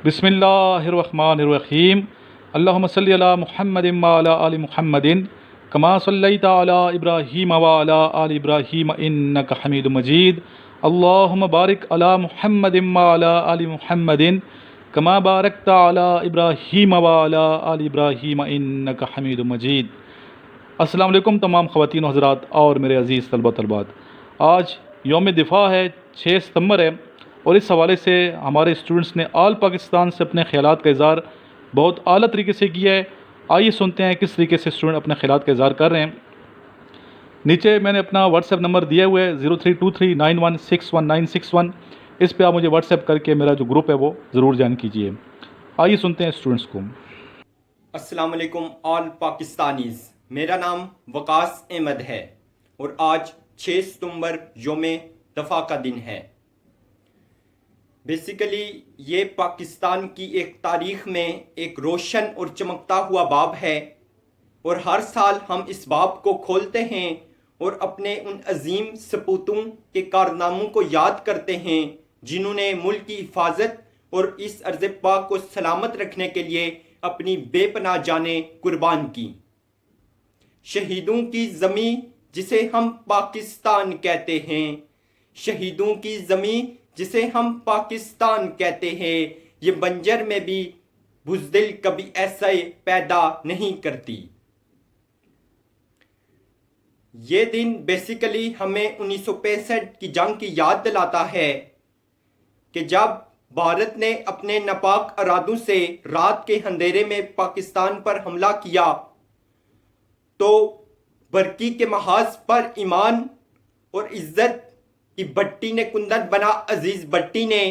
بسم اللہ الرحمن الرحیم اللہم صلی علی محمد وعلی آل محمد کما صلیت علی ابراہیم وعلی آل ابراہیم انک حمید مجید اللہم بارک علی محمد وعلی آل محمد کما بارکت علی ابراہیم وعلی آل ابراہیم انک حمید مجید۔ السلام علیکم تمام خواتین و حضرات اور میرے عزیز طلبہ طلبات، آج یوم دفاع ہے، 6 ستمبر ہے، اور اس حوالے سے ہمارے اسٹوڈنٹس نے آل پاکستان سے اپنے خیالات کا اظہار بہت اعلیٰ طریقے سے کیا ہے۔ آئیے سنتے ہیں کس طریقے سے اسٹوڈنٹ اپنے خیالات کا اظہار کر رہے ہیں۔ نیچے میں نے اپنا واٹس ایپ نمبر دیا ہوا ہے 0323916191، اس پہ آپ مجھے واٹس ایپ کر کے میرا جو گروپ ہے وہ ضرور جوائن کیجیے۔ آئیے سنتے ہیں اسٹوڈنٹس کو۔ السلام علیکم آل پاکستانیز، میرا نام وقاص احمد ہے اور آج 6 ستمبر یوم دفاع کا دن ہے۔ بیسیکلی یہ پاکستان کی ایک تاریخ میں ایک روشن اور چمکتا ہوا باب ہے، اور ہر سال ہم اس باب کو کھولتے ہیں اور اپنے ان عظیم سپوتوں کے کارناموں کو یاد کرتے ہیں جنہوں نے ملک کی حفاظت اور اس ارض پاک کو سلامت رکھنے کے لیے اپنی بے پناہ جانیں قربان کی۔ شہیدوں کی زمین جسے ہم پاکستان کہتے ہیں، شہیدوں کی زمین جسے ہم پاکستان کہتے ہیں، یہ بنجر میں بھی بزدل کبھی ایسا پیدا نہیں کرتی۔ یہ دن بیسیکلی ہمیں 1965 کی جنگ کی یاد دلاتا ہے کہ جب بھارت نے اپنے ناپاک ارادوں سے رات کے اندھیرے میں پاکستان پر حملہ کیا تو برقی کے محاذ پر ایمان اور عزت کی بٹی نے کندن بنا عزیز بٹی نے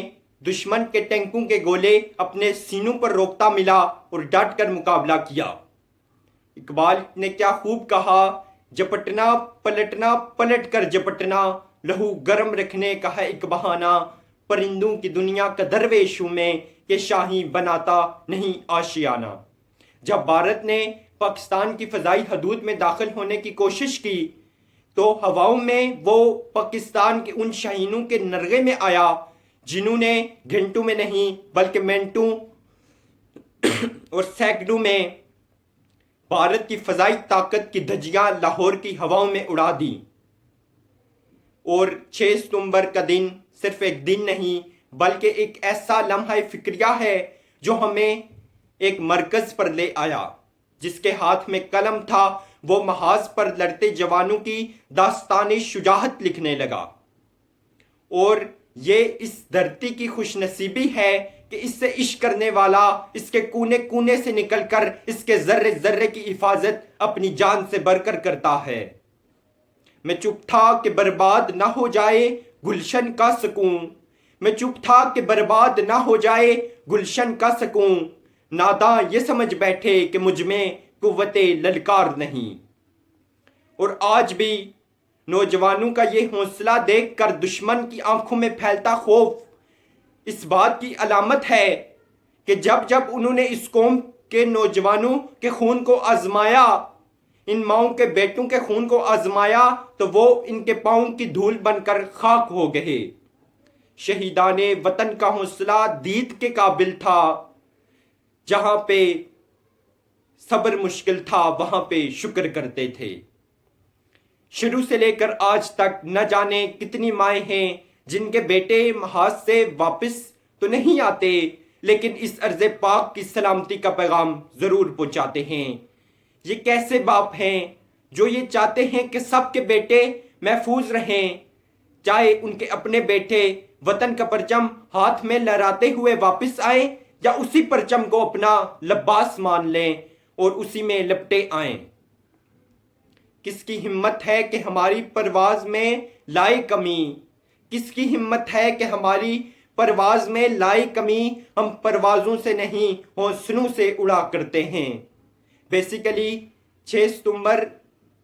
دشمن کے ٹینکوں کے گولے اپنے سینوں پر روکتا ملا اور ڈٹ کر مقابلہ کیا۔ اقبال نے کیا خوب کہا، جپٹنا پلٹنا پلٹ کر جپٹنا، لہو گرم رکھنے کا ہے ایک بہانہ، پرندوں کی دنیا کا درویش ہوں میں کہ شاہی بناتا نہیں آشیانہ۔ جب بھارت نے پاکستان کی فضائی حدود میں داخل ہونے کی کوشش کی تو ہواؤں میں وہ پاکستان کے ان شاہینوں کے نرغے میں آیا جنہوں نے گھنٹوں میں نہیں بلکہ منٹوں اور سیکنڈوں میں بھارت کی فضائی طاقت کی دھجیاں لاہور کی ہواؤں میں اڑا دی۔ اور 6 ستمبر کا دن صرف ایک دن نہیں بلکہ ایک ایسا لمحہ فکریہ ہے جو ہمیں ایک مرکز پر لے آیا۔ جس کے ہاتھ میں قلم تھا وہ محاذ پر لڑتے جوانوں کی داستان شجاعت لکھنے لگا، اور یہ اس دھرتی کی خوش نصیبی ہے کہ اس سے عشق کرنے والا اس کے کونے کونے سے نکل کر اس کے ذرے ذرے کی حفاظت اپنی جان سے بڑھ کر کرتا ہے۔ میں چپ تھا کہ برباد نہ ہو جائے گلشن کا سکون، میں چپ تھا کہ برباد نہ ہو جائے گلشن کا سکون، ناداں یہ سمجھ بیٹھے کہ مجھ میں قوت للکار نہیں۔ اور آج بھی نوجوانوں کا یہ حوصلہ دیکھ کر دشمن کی آنکھوں میں پھیلتا خوف اس بات کی علامت ہے کہ جب جب انہوں نے اس قوم کے نوجوانوں کے خون کو آزمایا، ان ماؤں کے بیٹوں کے خون کو آزمایا، تو وہ ان کے پاؤں کی دھول بن کر خاک ہو گئے۔ شہیدان وطن کا حوصلہ دید کے قابل تھا، جہاں پہ صبر مشکل تھا وہاں پہ شکر کرتے تھے۔ شروع سے لے کر آج تک نہ جانے کتنی مائیں ہیں جن کے بیٹے محاذ سے واپس تو نہیں آتے لیکن اس ارض پاک کی سلامتی کا پیغام ضرور پہنچاتے ہیں۔ یہ کیسے باپ ہیں جو یہ چاہتے ہیں کہ سب کے بیٹے محفوظ رہیں، چاہے ان کے اپنے بیٹے وطن کا پرچم ہاتھ میں لہراتے ہوئے واپس آئیں یا اسی پرچم کو اپنا لباس مان لیں اور اسی میں لپٹے آئیں۔ کس کی ہمت ہے کہ ہماری پرواز میں لائے کمی، کس کی ہمت ہے کہ ہماری پرواز میں لائے کمی، ہم پروازوں سے نہیں حوصلوں سے اڑا کرتے ہیں۔ بیسیکلی 6 ستمبر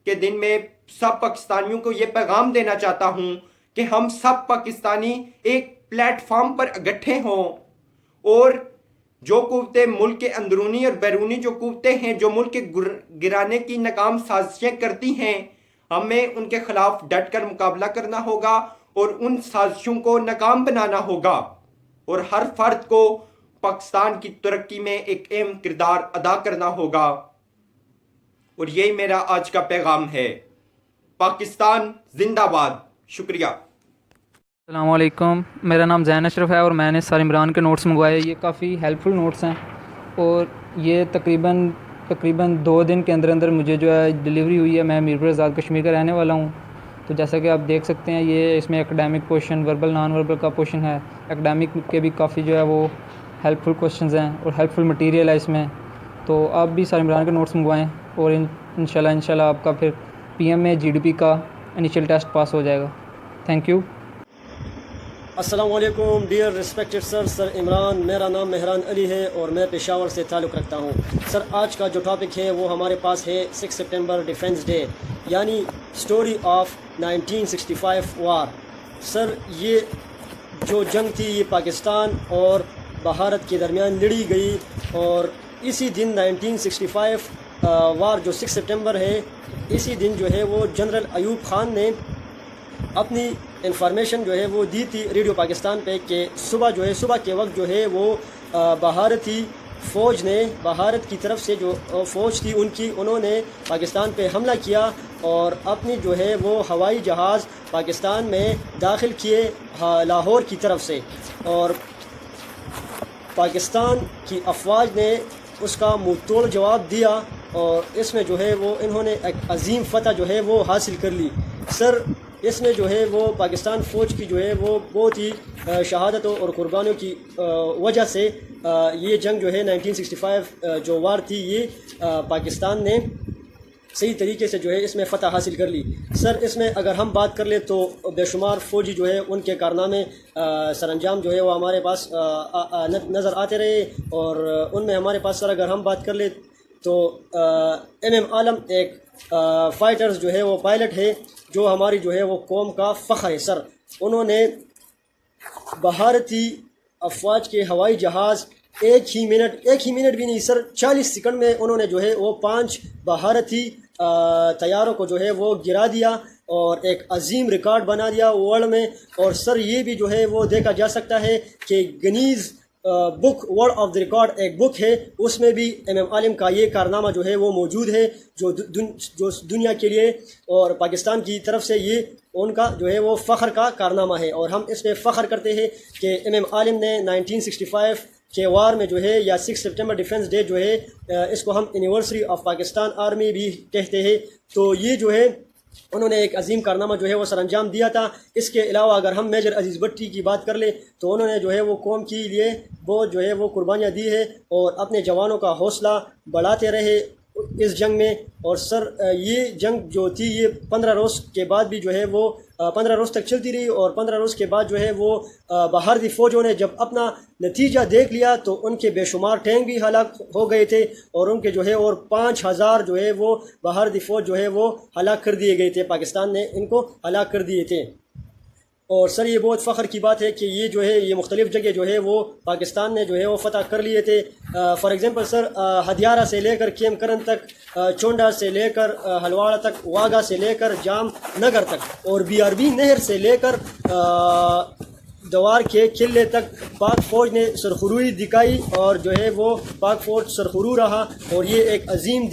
کے دن میں سب پاکستانیوں کو یہ پیغام دینا چاہتا ہوں کہ ہم سب پاکستانی ایک پلیٹ فارم پر اکٹھے ہوں، اور جو قوتیں ملک کے اندرونی اور بیرونی جو قوتیں ہیں جو ملک کے گرانے کی ناکام سازشیں کرتی ہیں، ہمیں ان کے خلاف ڈٹ کر مقابلہ کرنا ہوگا اور ان سازشوں کو ناکام بنانا ہوگا، اور ہر فرد کو पाकिस्तान की तरक्की में एक अहम किरदार अदा करना होगा, और यही मेरा आज का पैगाम है। पाकिस्तान जिंदाबाद। शुक्रिया। अस्सलाम वालेकुम, मेरा नाम ज़ैन अशरफ है और मैंने सर इमरान के नोट्स मंगवाए। ये काफ़ी हेल्पफुल नोट्स हैं और ये तकरीबन 2 दिन के अंदर अंदर मुझे जो है डिलीवरी हुई है। मैं मीरपुर आज़ाद कश्मीर का रहने वाला हूँ। तो जैसा कि आप देख सकते हैं, ये इसमें academic question, verbal non verbal का क्वेश्चन है। एकेडमिक के भी काफ़ी जो है वो हेल्पफुल क्वेश्चंस हैं और हेल्पफुल मटेरियल है इसमें। तो आप भी सर इमरान के नोट्स मंगवाएँ और इंशाल्लाह आपका फिर PM में GDP का इनिशियल टेस्ट पास हो जाएगा। Thank you. अस्सलाम वालेकुम डियर रिस्पेक्टेड सर इमरान, मेरा नाम मेहरान अली है और मैं पेशावर से ताल्लुक़ रखता हूँ। सर, आज का जो टॉपिक है वो हमारे पास है 6 सितंबर डिफेंस डे, यानी स्टोरी ऑफ 1965 वार। सर, ये जो जंग थी ये पाकिस्तान और भारत के दरमियान लड़ी गई और इसी दिन 1965 वार जो 6 सितंबर है, इसी दिन जो है वो जनरल अयूब खान ने अपनी इंफॉर्मेशन जो है वो दी थी रेडियो पाकिस्तान पे कि सुबह के वक्त जो है वो भारतीय फ़ौज ने, भारत की तरफ से जो फ़ौज थी उन्होंने पाकिस्तान पे हमला किया और अपनी जो है वो हवाई जहाज़ पाकिस्तान में दाखिल किए लाहौर की तरफ से, और पाकिस्तान की अफवाज ने उसका मुँह तोड़ जवाब दिया और इसमें जो है वो इन्होंने एक अजीम फ़तह जो है वो हासिल कर ली। सर, इसमें जो है वो पाकिस्तान फ़ौज की जो है वो बहुत ही शहादतों और कुर्बानियों की वजह से ये जंग जो है 1965 जो वार थी, ये पाकिस्तान ने सही तरीके से जो है इसमें फ़तह हासिल कर ली। सर, इसमें अगर हम बात कर ले तो बेशुमार फ़ौजी जो है उनके कारनामे सरअंजाम जो है वो हमारे पास नज़र आते रहे, और उनमें हमारे पास सर अगर हम बात कर ले तो MM आलम एक फ़ाइटर्स जो है वो पायलट है जो हमारी जो है वो कौम का फ़ख्र है। सर, उन्होंने भारतीय अफवाज के हवाई जहाज़ एक ही मिनट भी नहीं सर, 40 सेकंड में उन्होंने जो है वो 5 भारतीय तैयारों को जो है वो गिरा दिया और एक अजीम रिकॉर्ड बना दिया वर्ल्ड में। और सर, ये भी जो है वो देखा जा सकता है कि Guinness book world of the record एक बुक है, उसमें भी MM आलिम का ये कारनामा जो है वो मौजूद है जो दुनिया के लिए और पाकिस्तान की तरफ से ये उनका जो है वो फ़ख्र का कारनामा है। और हम इस पर फ़ख्र करते हैं कि MM आलिम ने 1965 के वार में जो है, या 6 सितंबर डिफेंस डे जो है, इसको हम एनिवर्सरी ऑफ पाकिस्तान आर्मी भी कहते हैं। तो ये जो है उन्होंने एक अजीम कारनामा जो है वो सरअंजाम दिया था। इसके अलावा अगर हम मेजर अजीज़ भट्टी की बात कर ले तो उन्होंने जो है वो कौम के लिए बहुत जो है वो कुर्बानियाँ दी है और अपने जवानों का हौसला बढ़ाते रहे इस जंग में। और सर, ये जंग जो थी ये 15 रोज़ के बाद भी जो है वो 15 रोज़ तक चलती रही, और 15 रोज़ के बाद जो है वो भारतीय फ़ौजों ने जब अपना नतीजा देख लिया तो उनके बेशुमार टैंक भी हलाक हो गए थे और उनके जो है और 5000 जो है वो भारतीय फ़ौज जो है वो हलाक कर दिए गए थे, पाकिस्तान ने इनको हलाक कर दिए थे। और सर, ये बहुत फ़ख्र की बात है कि ये जो है ये मुख्तलिफ़ जगह जो है वो पाकिस्तान ने जो है वो फ़तह कर लिए थे। फ़ॉर एग्ज़ाम्पल सर, हदियारा से लेकर केम करन तक, चोंडा से लेकर हलवाड़ा तक, वागा से लेकर जाम नगर तक, और BRB नहर से लेकर दवार के किले तक पाक फ़ौज ने सरखुरुई दिखाई और जो है वो पाक फ़ौज सरखुरू रहा। और ये एक अजीम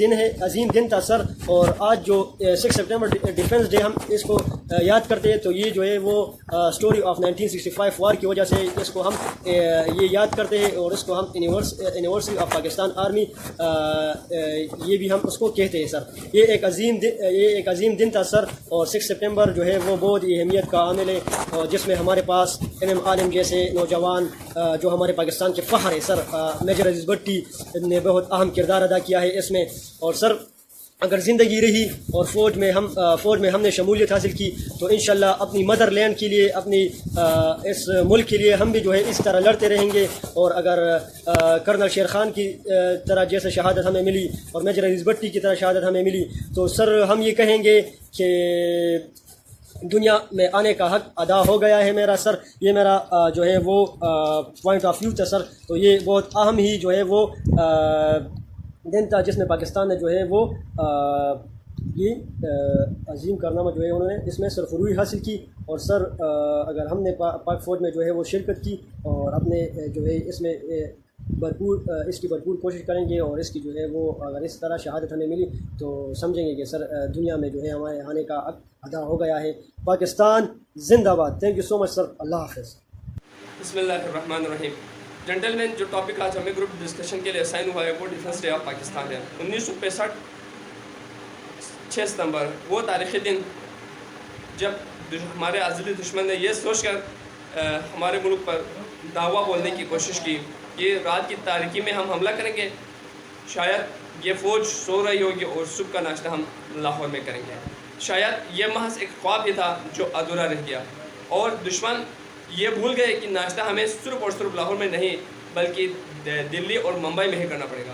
दिन था सर। और आज जो 6 सितंबर डिफेंस डे हम इसको याद करते हैं तो ये जो है वो स्टोरी ऑफ 1965 वार की वजह से इसको हम ये याद करते हैं और इसको हम एनिवर्सरी ऑफ पाकिस्तान आर्मी ये भी हम उसको कहते हैं सर। ये एक अजीम दिन था सर। और 6 सितंबर जो है वो बहुत ही अहमियत का आमिल है, और जिसमें हमारे पास MM आलिम जैसे नौजवान जो हमारे पाकिस्तान के फ़ख्र है सर, मेजर अजीज़ भट्टी ने बहुत अहम किरदार अदा किया है इसमें। और सर, अगर ज़िंदगी रही और फ़ौज में हमने शमूलियत हासिल की तो इंशाल्लाह अपनी मदर लैंड के लिए, अपनी इस मुल्क के लिए हम भी जो है इस तरह लड़ते रहेंगे। और अगर कर्नल शेर खान की तरह जैसे शहादत हमें मिली और मेजर अजीज़ भट्टी की तरह शहादत हमें मिली तो सर हम ये कहेंगे कि दुनिया में आने का हक़ अदा हो गया है मेरा सर। ये मेरा जो है वो पॉइंट ऑफ व्यू था सर। तो ये बहुत अहम ही जो है वो दिन था जिसमें पाकिस्तान ने जो है वो ये अजीम कारनामा जो है उन्होंने इसमें सरखुरुई हासिल की। और सर अगर हमने पाक फ़ौज में जो है वो शिरकत की और अपने जो है इसमें इसकी भरपूर कोशिश करेंगे और इसकी जो है वो अगर इस तरह शहादत हमें मिली तो समझेंगे कि सर दुनिया में जो है हमारे आने का अदा हो गया है। पाकिस्तान जिंदाबाद। Thank you so much sir. Allah हाफ़िज़। बिस्मिल्लाहिर्रहमानिर्रहीम। जेंटलमैन, जो टॉपिक आज हमें ग्रुप डिस्कशन के लिए असाइन हुआ है वो डिफेंस डे ऑफ पाकिस्तान है। 1965 6 सितंबर, वो तारीख़ी दिन जब हमारे अज़ली दुश्मन ने ये सोच कर हमारे मुल्क पर दावा बोलने की कोशिश की कि रात की तारीकी में हम हमला करेंगे, शायद ये फ़ौज सो रही होगी और सुबह का नाश्ता हम लाहौर में करेंगे। शायद ये महज एक ख्वाब ही था जो अधूरा रह गया और दुश्मन ये भूल गए कि नाश्ता हमें सिर्फ और सिर्फ लाहौर में नहीं बल्कि दिल्ली और मुंबई में ही करना पड़ेगा।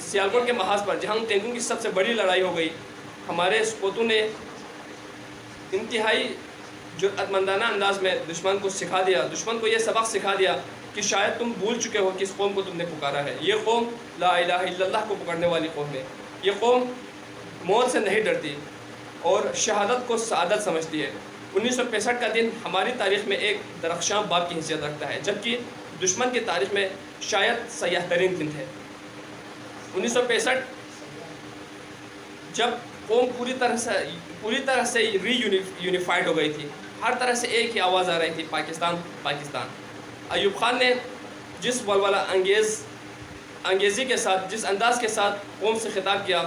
सियालकोट के महाज पर जहाँ टैंकों की सबसे बड़ी लड़ाई हो गई, हमारे सपूतों ने इंतहाई जुर्अतमंदाना अंदाज में दुश्मन को सिखा दिया, दुश्मन को ये सबक सिखा दिया कि शायद तुम भूल चुके हो कि इस कौम को तुमने पुकारा है। ये कौम ला इलाहा इल्लल्लाह को पुकारने वाली कौम है। ये कौम मौत से नहीं डरती और शहादत को सआदत समझती है। 1965 का दिन हमारी तारीख़ में एक दरख्शां बाब की हैसियत रखता है, जबकि दुश्मन की तारीख़ में शायद सयाह तरीन दिन थे। 1965 जब कौम पूरी तरह से यूनिफाइड हो गई थी, हर तरह से एक ही आवाज़ आ रही थी, पाकिस्तान पाकिस्तान। अयूब खान ने जिस वलवला अंगेज़ी के साथ, जिस अंदाज़ के साथ कौम से खिताब किया,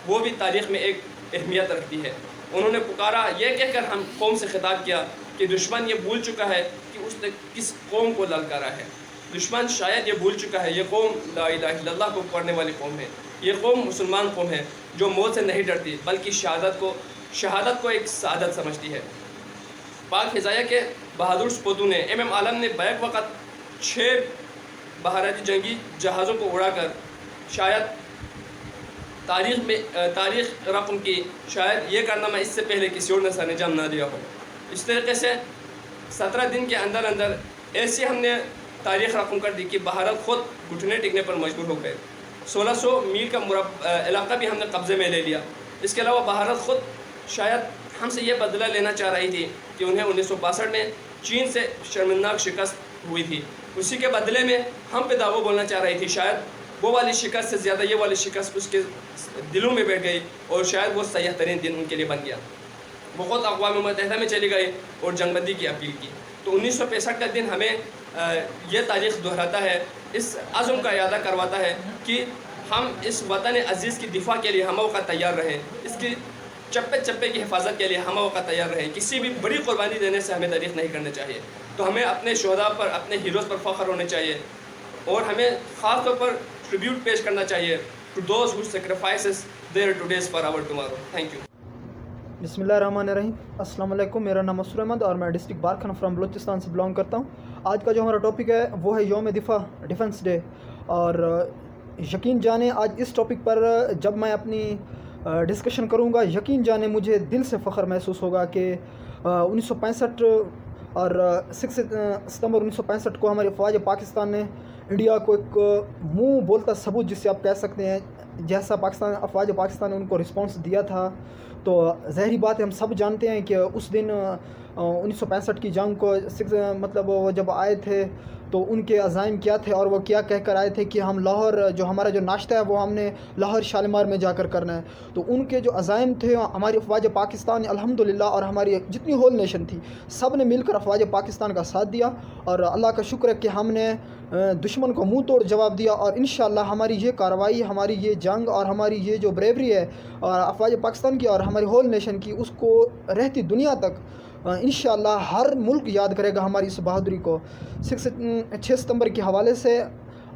वो भी तारीख़ में एक अहमियत रखती है। उन्होंने पुकारा, ये कहकर हम कौम से खिताब किया कि दुश्मन ये भूल चुका है कि उसने किस कौम को ललकारा है। दुश्मन शायद ये भूल चुका है, ये कौम ला इलाहा इल्लल्लाह को पढ़ने वाली कौम है। ये कौम मुसलमान कौम है जो मौत से नहीं डरती बल्कि शहादत को एक सआदत समझती है। पाक फ़िज़ाया के बहादुर सपूतों ने एम आलम ने बैक वक़्त 6 भारतीय जंगी जहाज़ों को उड़ाकर शायद तारीख़ रकम की, शायद ये कारनामा इससे पहले किसी और ने सर अंजाम ना दिया हो। इस तरीके से 17 दिन के अंदर अंदर ऐसी हमने तारीख़ रकम कर दी कि भारत ख़ुद घुटने टिकने पर मजबूर हो गए। 1600 मील का इलाका भी हमने कब्ज़े में ले लिया। इसके अलावा भारत ख़ुद शायद हमसे ये बदला लेना चाह रही थी कि उन्हें 1962 में चीन से शर्मनाक शिकस्त हुई थी, उसी के बदले में हम पे दावा बोलना चाह रही थी। शायद वो वाली शिकस्त से ज़्यादा ये वाली शिकस्त उसके दिलों में बैठ गई और शायद वो सयाह तरीन दिन उनके लिए बन गया। वो ख़ुद अक़वाम मुत्तहिदा में चले गए और जंगबंदी की अपील की। तो 1965 का दिन हमें ये तारीख़ दोहराता है, इस अज़्म का यादा करवाता है कि हम इस वतन अज़ीज़ की दिफा के लिए हम वक़्त तैयार रहें, इसकी चप्पे चप्पे की हिफाजत के लिए हम वक़्त तैयार रहें। किसी भी बड़ी कुर्बानी देने से हमें तारीख़ नहीं करनी चाहिए। तो हमें अपने शोहदा पर, अपने हीरोज़ पर फ़ख्र होने चाहिए और हमें ख़ास तौर पर ट्रिब्यूट पेश करना चाहिए to those who sacrifices their todays for our tomorrow. Thank you. बिस्मिल्लाहिर्रहमानिर्रहीम। अस्सलाम वालेकुम। मेरा नाम मसूर अहमद और मैं डिस्ट्रिक्ट बारखाना फ्राम बलूचिस्तान से बिलोंग करता हूँ। आज का जो हमारा टॉपिक है वो है यौम दिफा, डिफेंस डे। और यकीन जाने आज इस टॉपिक पर जब मैं अपनी डिस्कशन करूँगा, यकीन जाने मुझे दिल से फ़ख्र महसूस होगा कि 1965 और 6 सितंबर 1965 को हमारी फ़ौज पाकिस्तान ने इंडिया को एक मुँह बोलता सबूत जिससे आप कह सकते हैं, जैसा फ़ौज पाकिस्तान ने उनको रिस्पांस दिया था, तो ज़ाहिरी बात है हम सब जानते हैं कि उस दिन 1965 की जंग को मतलब वो जब आए थे तो उनके अज़ाइम क्या थे और वो क्या कह कर आए थे कि हम लाहौर, जो हमारा जो नाश्ता है वो हमने लाहौर शालीमार में जाकर करना है। तो उनके जो अज़ाइम थे हमारी फ़ौज पाकिस्तान ने अल्हम्दुलिल्लाह और हमारी जितनी होल नेशन थी सब ने मिलकर फ़ौज पाकिस्तान का साथ दिया और अल्लाह का शुक्र है कि हमने दुश्मन को मुँह तोड़ जवाब दिया। और इंशाअल्लाह हमारी ये कार्रवाई, हमारी ये जंग और हमारी ये जो ब्रेवरी है और फ़ौज पाकिस्तान की और हमारी होल नेशन की, उसको रहती दुनिया तक इंशाअल्लाह हर मुल्क याद करेगा हमारी इस बहादुरी को। 6 सितंबर के हवाले से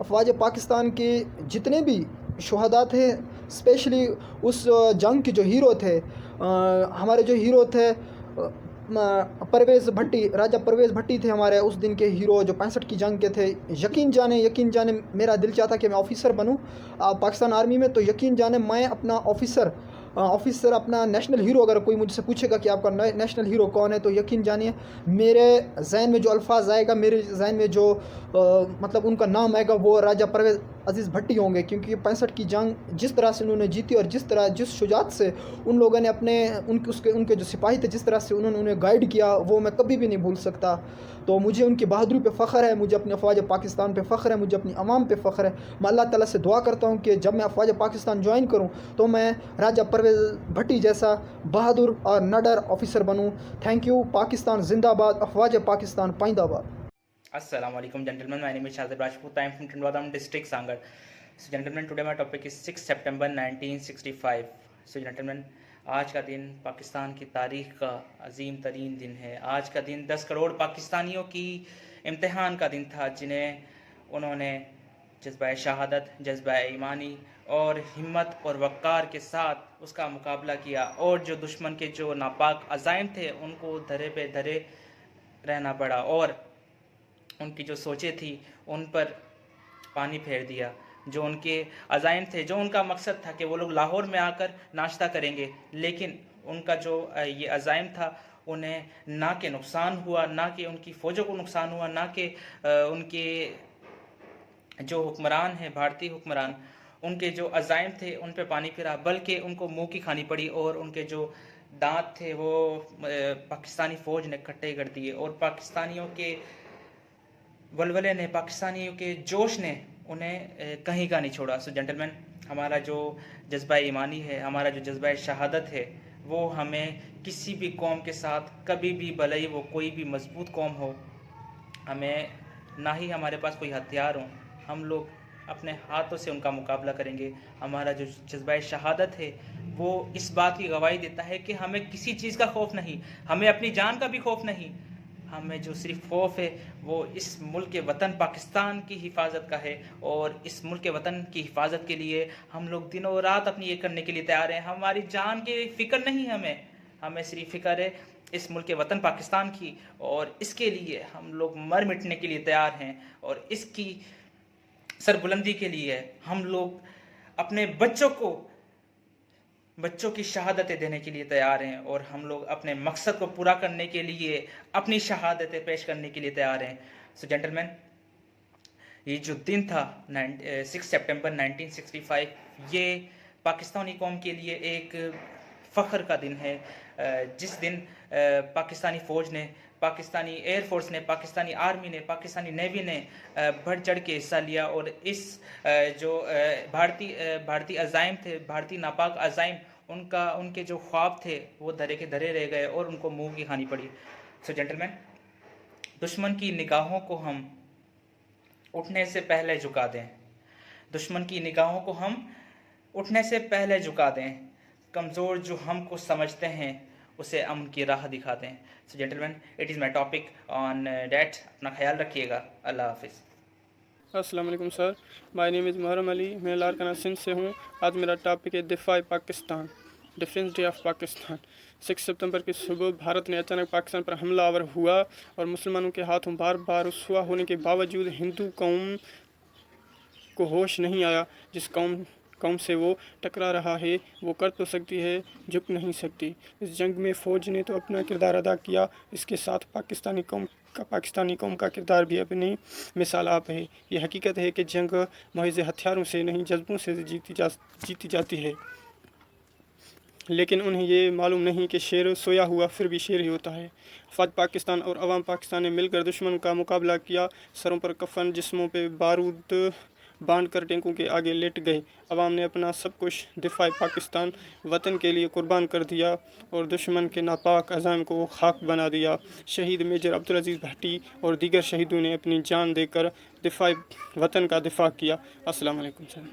फ़ौज पाकिस्तान के जितने भी शुहदा थे, स्पेशली उस जंग के जो हीरो थे, हमारे जो हीरो थे परवेज़ भट्टी, राजा परवेज़ भट्टी थे हमारे उस दिन के हीरो जो 65 की जंग के थे। यकीन जाने मेरा दिल चाहता कि मैं ऑफ़िसर बनूं पाकिस्तान आर्मी में, तो यकीन जाने मैं अपना ऑफ़िसर अपना नेशनल हीरो, अगर कोई मुझसे पूछेगा कि आपका नेशनल हीरो कौन है, तो यकीन जानिए मेरे जहन में जो अल्फाज आएगा, मेरे जहन में जो मतलब उनका नाम आएगा वो राजा परवेज़ अजीज़ भट्टी होंगे, क्योंकि 65 की जंग जिस तरह से उन्होंने जीती और जिस शुजात से उन लोगों ने उनके जो सिपाही थे, जिस तरह से उन्होंने उन्हें गाइड किया, वो मैं कभी भी नहीं भूल सकता। तो मुझे उनकी बहादुरी पे फ़ख्र है, मुझे अपने अफ़वाज पाकिस्तान पे फ़ख्र है, मुझे अपनी अवाम पे फ़ख्र है। मैं अल्लाह ताला से दुआ करता हूँ कि जब मैं अफ़वाज पाकिस्तान ज्वाइन करूँ तो मैं राजा परवेज़ भट्टी जैसा बहादुर और नडर ऑफिसर बनूँ। Thank you. पाकिस्तान जिंदाबाद, अफ़वाज Pakistan पाइंदाबाद। Assalamu alaikum gentlemen, my name is Shazib Rajput. I am from Tindwadam district Sangar. So gentlemen, today my topic is 6 September 1965. So gentlemen, आज का दिन पाकिस्तान की तारीख़ का अजीम तरीन दिन है। आज का दिन 10 करोड़ पाकिस्तानियों की इम्तिहान का दिन था, जिन्हें उन्होंने जज्बा शहादत, जज्बा ईमानी और हिम्मत और वक़ार के साथ उसका मुकाबला किया, और जो दुश्मन के जो नापाक अज़ाइम थे उनको धरे पे धरे रहना पड़ा, और उनकी जो सोचें थी उन पर पानी फेर दिया। जो उनके अज़ाइम थे, जो उनका मकसद था कि वो लोग लाहौर में आकर नाश्ता करेंगे, लेकिन उनका जो ये अज़ाइम था उन्हें ना कि नुकसान हुआ, ना कि उनकी फ़ौजों को नुकसान हुआ, ना कि उनके जो हुक्मरान हैं, भारतीय हुक्मरान, उनके जो अज़ाइम थे उन पे पानी फिरा, बल्कि उनको मुँह की खानी पड़ी, और उनके जो दांत थे वो पाकिस्तानी फ़ौज ने खट्टे कर दिए, और पाकिस्तानियों के वलवले ने, पाकिस्तानियों के जोश ने उन्हें कहीं का नहीं छोड़ा। सो जेंटलमैन, हमारा जो जज्बा ईमानी है, हमारा जो जज्बा शहादत है, वो हमें किसी भी कौम के साथ कभी भी, भले ही वो कोई भी मजबूत कौम हो, हमें ना ही हमारे पास कोई हथियार हो, हम लोग अपने हाथों से उनका मुकाबला करेंगे। हमारा जो जज्बा शहादत है वो इस बात की गवाही देता है कि हमें किसी चीज़ का खौफ नहीं, हमें अपनी जान का भी खौफ नहीं, हमें जो सिर्फ खौफ है वो इस मुल्क के वतन पाकिस्तान की हिफाजत का है, और इस मुल्क के वतन की हिफाजत के लिए हम लोग दिनों रात अपनी ये करने के लिए तैयार हैं। हमारी जान की फ़िक्र नहीं हमें सिर्फ फ़िक्र है इस मुल्क के वतन पाकिस्तान की, और इसके लिए हम लोग मर मिटने के लिए तैयार हैं, और इसकी सरबुलंदी के लिए हम लोग अपने बच्चों की शहादतें देने के लिए तैयार हैं, और हम लोग अपने मकसद को पूरा करने के लिए अपनी शहादतें पेश करने के लिए तैयार हैं। सो जेंटलमैन, ये जो दिन था 6 सितंबर 1965, ये पाकिस्तानी कौम के लिए एक फ़ख्र का दिन है, जिस दिन पाकिस्तानी फ़ौज ने, पाकिस्तानी एयर फोर्स ने, पाकिस्तानी आर्मी ने, पाकिस्तानी नेवी ने बढ़ चढ़ के हिस्सा लिया, और इस जो भारतीय अज़ाइम थे, भारतीय नापाक अज़ाइम, उनके जो ख्वाब थे वो धरे के धरे रह गए, और उनको मुंह की खानी पड़ी। सो जेंटलमैन, दुश्मन की निगाहों को हम उठने से पहले झुका दें, दुश्मन की निगाहों को हम उठने से पहले झुका दें, कमज़ोर जो हमको समझते हैं उसे अमन की राह दिखा दें। So gentleman, it is my topic on that. अपना ख्याल रखिएगा। अल्लाह हाफिज़। अस्सलाम वालेकुम sir, my name is Muharram Ali, मैं लारकाना सिंध से हूँ। आज मेरा टॉपिक है दिफा Pakistan, defence day of Pakistan. 6 सितंबर की सुबह भारत ने अचानक पाकिस्तान पर हमलावर हुआ, और मुसलमानों के हाथों बार बार रुसवा होने के बावजूद हिंदू कौम को होश नहीं आया। जिस कौम से वो टकरा रहा है वो कर तो सकती है, झुक नहीं सकती। इस जंग में फ़ौज ने तो अपना किरदार अदा किया, इसके साथ पाकिस्तानी कौम का किरदार भी अपनी मिसाल आप है। ये हकीकत है कि जंग महज हथियारों से नहीं, जज्बों से जीती जाती है। लेकिन उन्हें ये मालूम नहीं कि शेर सोया हुआ फिर भी शेर ही होता है। फ़ौज पाकिस्तान और अवाम पाकिस्तान ने मिलकर दुश्मन का मुकाबला किया। सरों पर कफन, जिस्मों पे बारूद बांध कर टैंकों के आगे लेट गए। अवाम ने अपना सब कुछ दिफा पाकिस्तान, वतन के लिए कुर्बान कर दिया, और दुश्मन के नापाक अज़ाइम को खाक बना दिया। शहीद मेजर अब्दुल अजीज़ भट्टी और दीगर शहीदों ने अपनी जान देकर दिफा वतन का दिफा किया। अस्सलाम वालेकुम सर।